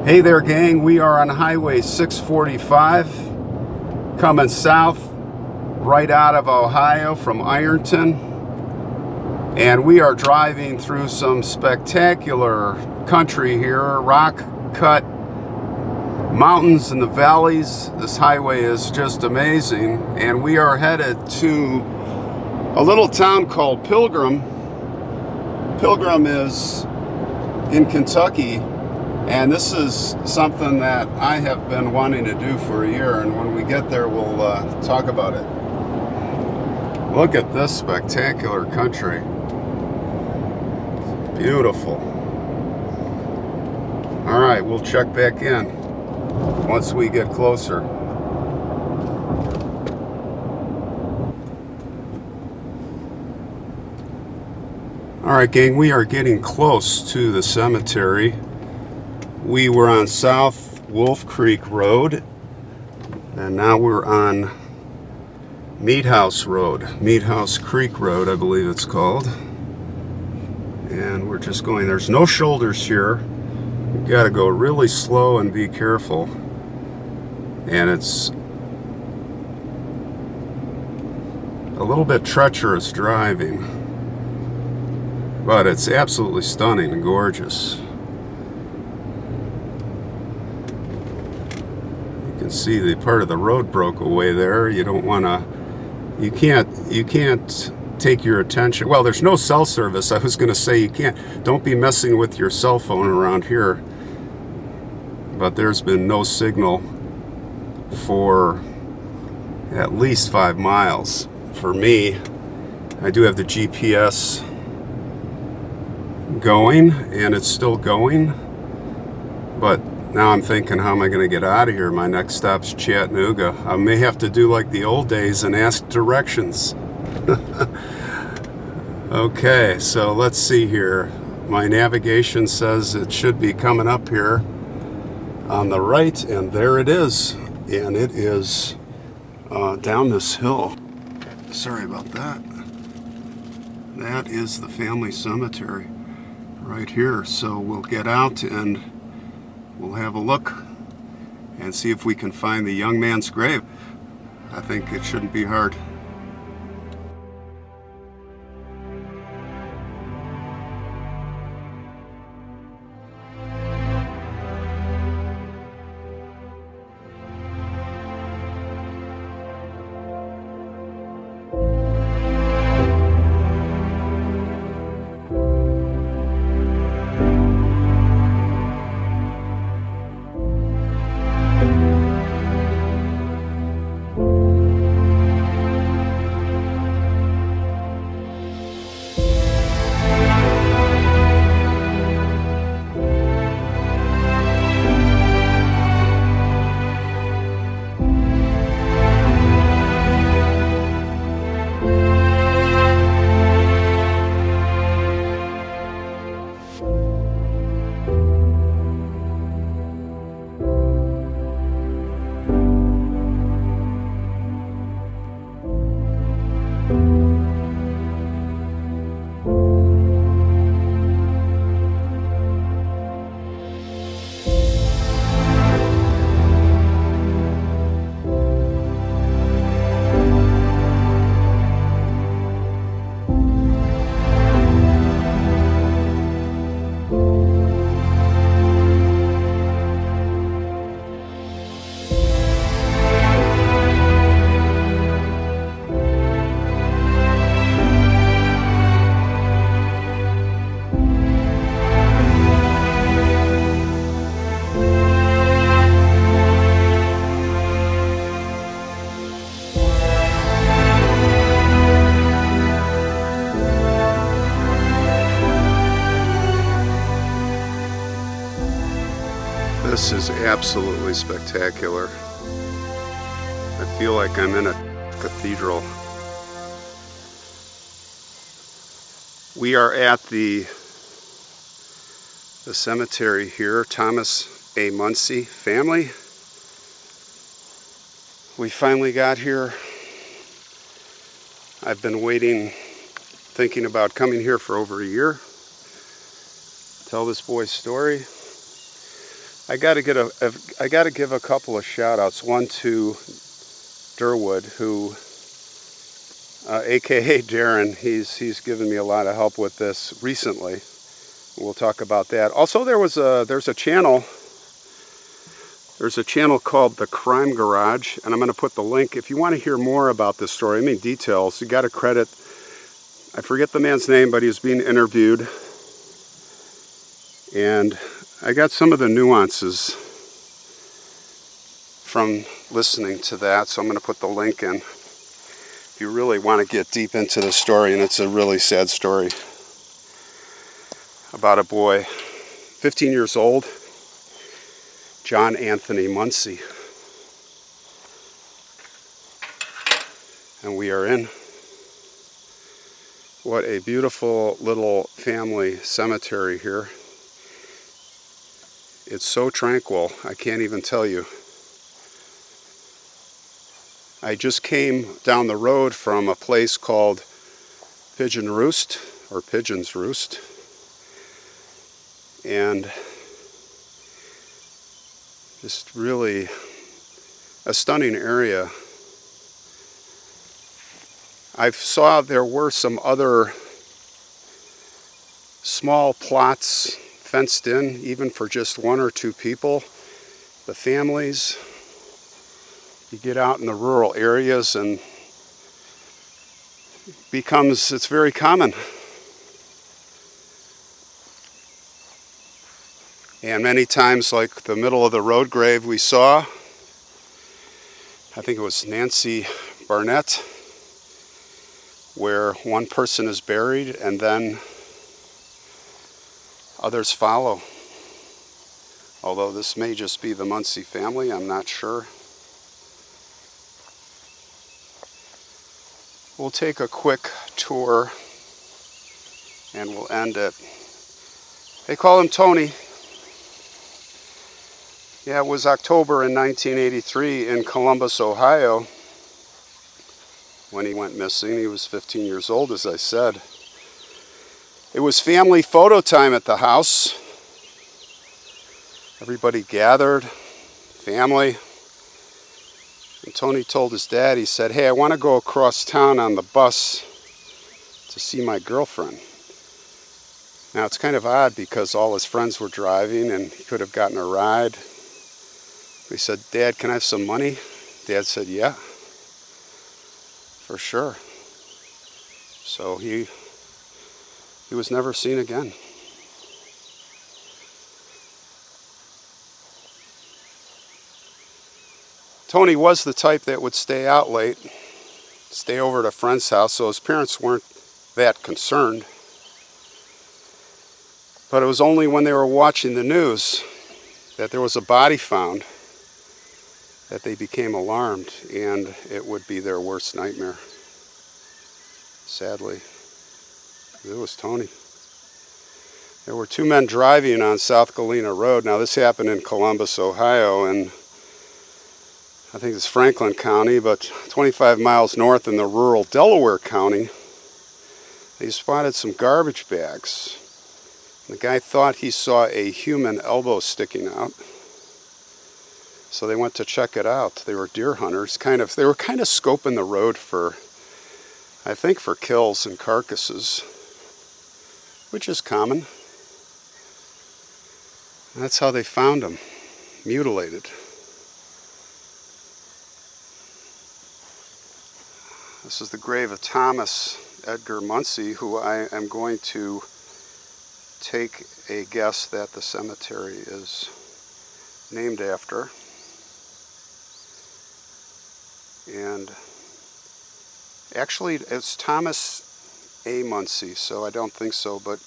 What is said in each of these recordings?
Hey there, gang. We are on Highway 645 coming south right out of Ohio from Ironton, and we are driving through some spectacular country here, rock-cut mountains in the valleys. This highway is just amazing, and we are headed to a little town called Pilgrim. Pilgrim is in Kentucky. And this is something that I have been wanting to do for a year, and when we get there, we'll talk about it. Look at this spectacular country. Beautiful. All right, we'll check back in once we get closer. All right, gang, we are getting close to the cemetery. We were on South Wolf Creek Road, and now we're on Meat House Road, Meat House Creek Road, I believe it's called. And we're just going, there's no shoulders here. You've got to go really slow and be careful. And it's a little bit treacherous driving, but it's absolutely stunning and gorgeous. You can see the part of the road broke away there. You don't want to, you can't take your attention. Well, there's no cell service. I was going to say don't be messing with your cell phone around here. But there's been no signal for at least 5 miles. For me, I do have the GPS going, and it's still going. But now I'm thinking, how am I going to get out of here? My next stop's Chattanooga. I may have to do like the old days and ask directions. Okay, so let's see here. My navigation says it should be coming up here on the right, and there it is. And it is down this hill. Sorry about that. That is the family cemetery right here. So we'll get out and we'll have a look and see if we can find the young man's grave. I think it shouldn't be hard. This is absolutely spectacular. I feel like I'm in a cathedral. We are at the cemetery here, Thomas A. Muncy family. We finally got here. I've been waiting, thinking about coming here for over a year. Tell this boy's story. I got to give a couple of shout outs. One to Durwood, who aka Darren, he's given me a lot of help with this recently. We'll talk about that. Also, there's a channel called The Crime Garage, and I'm going to put the link. If you want to hear more about this story, I mean details, you got to credit, I forget the man's name, but he was being interviewed, and I got some of the nuances from listening to that, so I'm going to put the link in. If you really want to get deep into the story, and it's a really sad story about a boy, 15 years old, John Anthony Muncy. And we are in what a beautiful little family cemetery here. It's so tranquil, I can't even tell you. I just came down the road from a place called Pigeon Roost, or Pigeon's Roost, and just really a stunning area. I saw there were some other small plots fenced in, even for just one or two people. The families, you get out in the rural areas and it's very common. And many times, like the middle of the road grave we saw, I think it was Nancy Barnett, where one person is buried and then others follow. Although this may just be the Muncy family, I'm not sure. We'll take a quick tour and we'll end it. They call him Tony. Yeah, it was October in 1983 in Columbus, Ohio, when he went missing. He was 15 years old, as I said. It was family photo time at the house. Everybody gathered, family. And Tony told his dad, he said, "Hey, I want to go across town on the bus to see my girlfriend." Now, it's kind of odd because all his friends were driving and he could have gotten a ride. He said, "Dad, can I have some money?" Dad said, "Yeah, for sure." So he was never seen again. Tony was the type that would stay out late, stay over at a friend's house, so his parents weren't that concerned. But it was only when they were watching the news that there was a body found that they became alarmed, and it would be their worst nightmare. Sadly, it was Tony. There were two men driving on South Galena Road. Now, this happened in Columbus, Ohio, and I think it's Franklin County, but 25 miles north in the rural Delaware County. They spotted some garbage bags. The guy thought he saw a human elbow sticking out. So they went to check it out. They were deer hunters. They were kind of scoping the road for, I think, for kills and carcasses, which is common. And that's how they found him, mutilated. This is the grave of Thomas Edgar Muncy, who I am going to take a guess that the cemetery is named after. And actually, it's Thomas A. Muncy, so I don't think so, but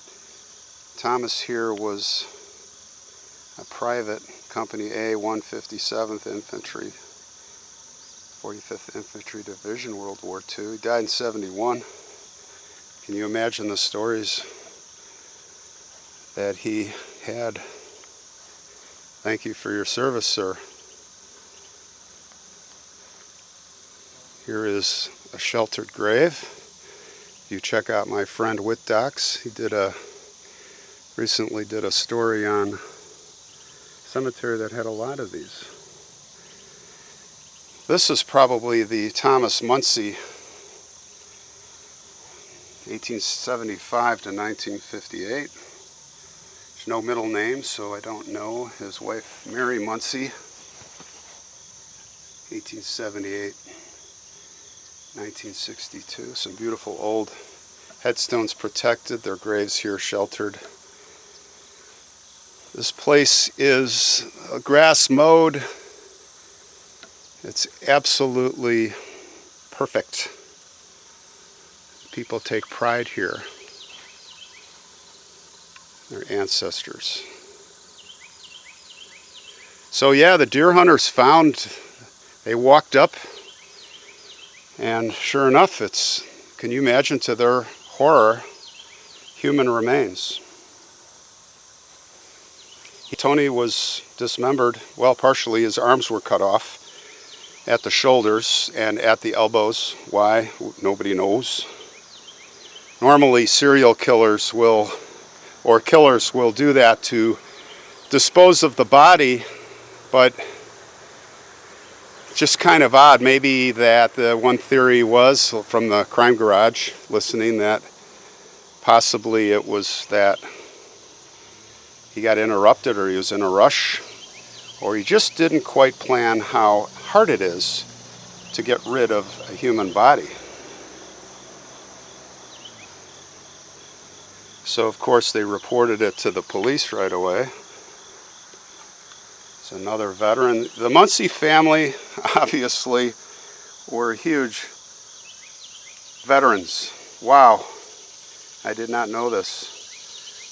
Thomas here was a private company A, 157th Infantry, 45th Infantry Division, World War II. He died in 71. Can you imagine the stories that he had? Thank you for your service, sir. Here is a sheltered grave. If you check out my friend Whitdox, he recently did a story on cemetery that had a lot of these. This is probably the Thomas Muncy, 1875 to 1958. There's no middle name, so I don't know. His wife, Mary Muncy, 1878, 1962. Some beautiful old headstones protected, their graves here sheltered. This place is a grass mowed. It's absolutely perfect. People take pride here. Their ancestors. So yeah, the deer hunters they walked up, and sure enough, can you imagine, to their horror, human remains. Tony was dismembered. Well, partially his arms were cut off at the shoulders and at the elbows. Why? Nobody knows. Normally serial killers will do that to dispose of the body, but just kind of odd. Maybe that the one theory was from the crime garage listening that possibly it was that he got interrupted, or he was in a rush, or he just didn't quite plan how hard it is to get rid of a human body. So of course they reported it to the police right away. It's another veteran. The Muncy family obviously were huge veterans. Wow, I did not know this.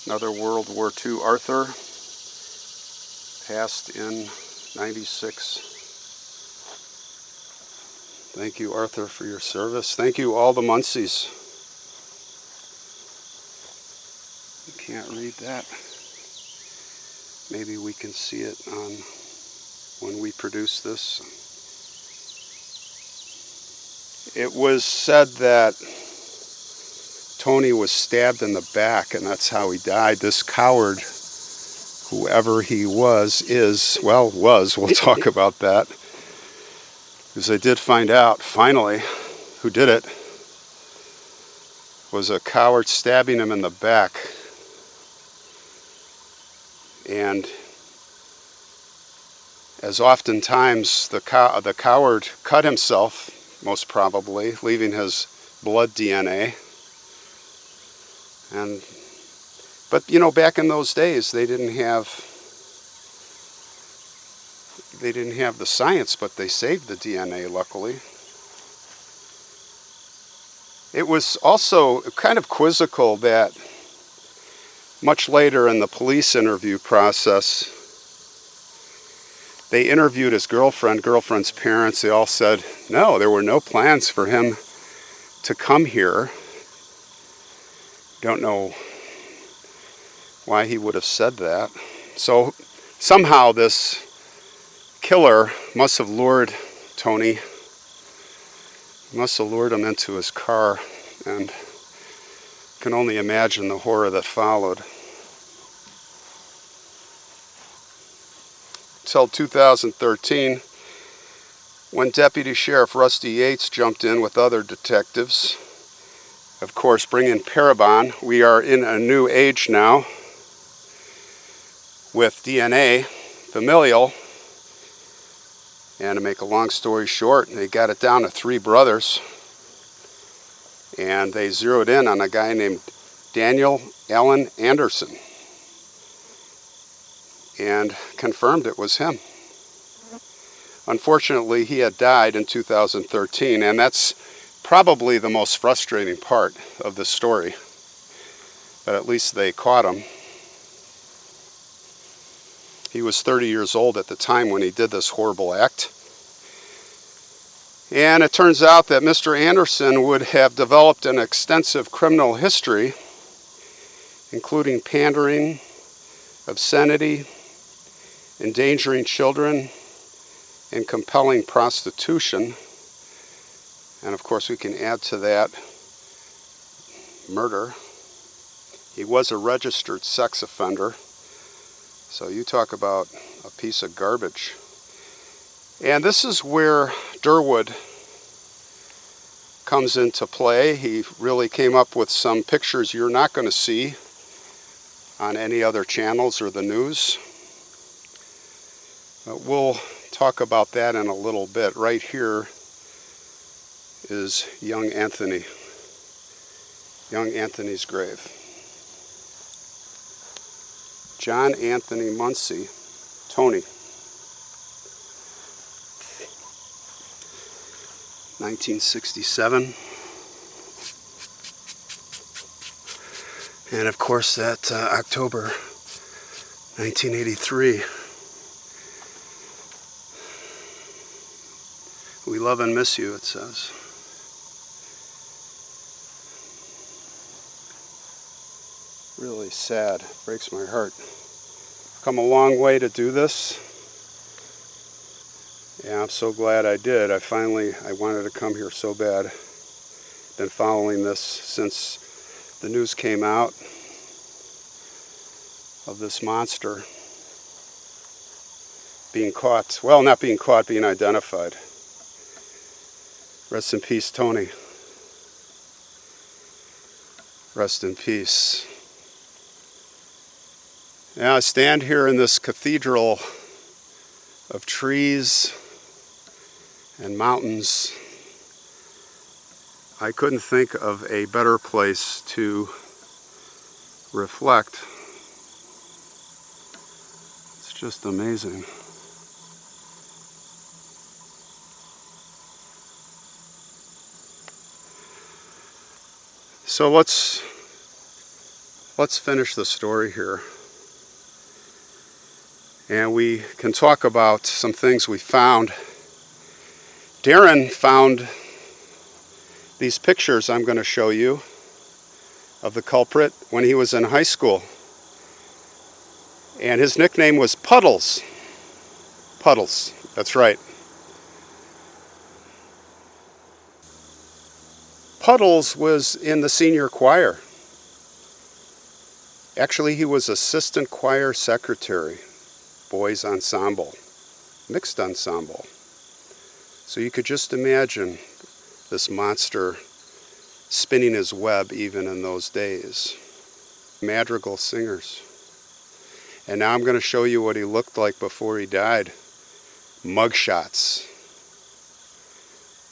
Another World War II. Arthur passed in 96. Thank you, Arthur, for your service. Thank you, all the Muncys. You can't read that. Maybe we can see it on when we produce this. It was said that Tony was stabbed in the back, and that's how he died. This coward, whoever he was, we'll talk about that. Because I did find out, finally, who did it. Was a coward stabbing him in the back. And as oftentimes the coward cut himself, most probably, leaving his blood DNA. But you know, back in those days, they didn't have the science, but they saved the DNA, luckily. It was also kind of quizzical that much later in the police interview process, they interviewed his girlfriend's parents. They all said, no, there were no plans for him to come here. Don't know why he would have said that. So somehow this killer must have lured Tony, must have lured him into his car, and can only imagine the horror that followed. Until 2013, when Deputy Sheriff Rusty Yates jumped in with other detectives, of course bringing Parabon. We are in a new age now with DNA, familial, and to make a long story short, they got it down to 3 brothers, and they zeroed in on a guy named Daniel Allen Anderson and confirmed it was him. Unfortunately, he had died in 2013, and that's probably the most frustrating part of the story. But at least they caught him. He was 30 years old at the time when he did this horrible act. And it turns out that Mr. Anderson would have developed an extensive criminal history, including pandering, obscenity, endangering children, and compelling prostitution. And of course we can add to that murder. He was a registered sex offender. So you talk about a piece of garbage. And this is where Durwood comes into play. He really came up with some pictures you're not going to see on any other channels or the news. But we'll talk about that in a little bit. Right here is young Anthony. Young Anthony's grave. John Anthony Muncy, Tony. 1967. And of course that October 1983. We love and miss you, it says. Really sad. Breaks my heart. Come a long way to do this. Yeah, I'm so glad I did. I wanted to come here so bad. Been following this since the news came out of this monster being caught. Well, not being caught, being identified. Rest in peace, Tony. Rest in peace. Yeah, I stand here in this cathedral of trees and mountains. I couldn't think of a better place to reflect. It's just amazing. So let's finish the story here. And we can talk about some things we found. Darren found these pictures I'm going to show you of the culprit when he was in high school. And his nickname was Puddles. Puddles, that's right. Puddles was in the senior choir. Actually, he was assistant choir secretary, boys ensemble, mixed ensemble. So you could just imagine this monster spinning his web even in those days. Madrigal singers. And now I'm going to show you what he looked like before he died. Mugshots.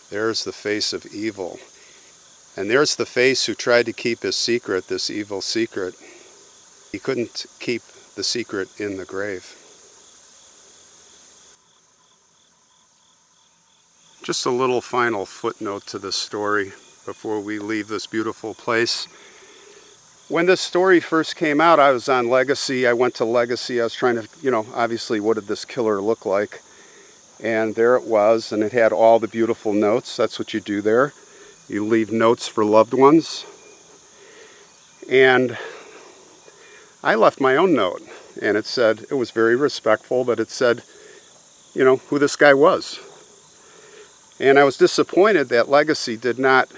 There's the face of evil. And there's the face who tried to keep his secret, this evil secret. He couldn't keep the secret in the grave. Just a little final footnote to this story before we leave this beautiful place. When this story first came out, I was on Legacy. I went to Legacy. I was trying to, obviously, what did this killer look like? And there it was, and it had all the beautiful notes. That's what you do there. You leave notes for loved ones. And I left my own note, and it said, it was very respectful, but it said, who this guy was. And I was disappointed that Legacy did not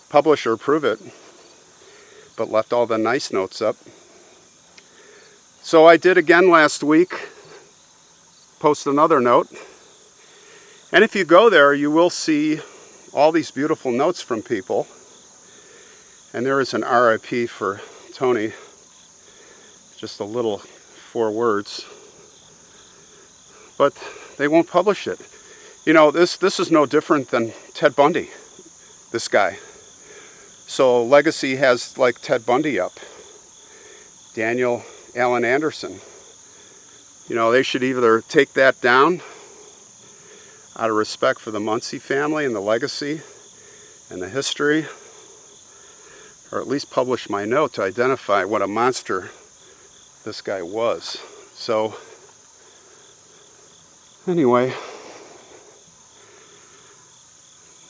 publish or prove it, but left all the nice notes up. So I did again last week, post another note. And if you go there, you will see all these beautiful notes from people. And there is an RIP for Tony. Just a little 4 words. But they won't publish it. This is no different than Ted Bundy, this guy. So Legacy has like Ted Bundy up. Daniel Allen Anderson. They should either take that down out of respect for the Muncy family and the legacy and the history, or at least publish my note to identify what a monster this guy was. So, anyway,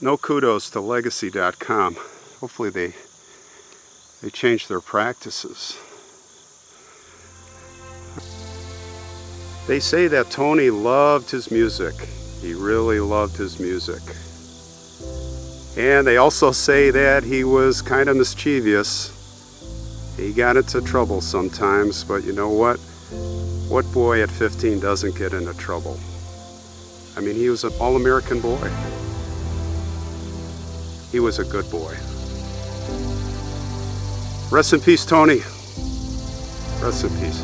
no kudos to legacy.com. Hopefully they change their practices. They say that Tony loved his music. He really loved his music. And they also say that he was kind of mischievous. He got into trouble sometimes, but you know what? What boy at 15 doesn't get into trouble? I mean, he was an all-American boy. He was a good boy. Rest in peace, Tony. Rest in peace.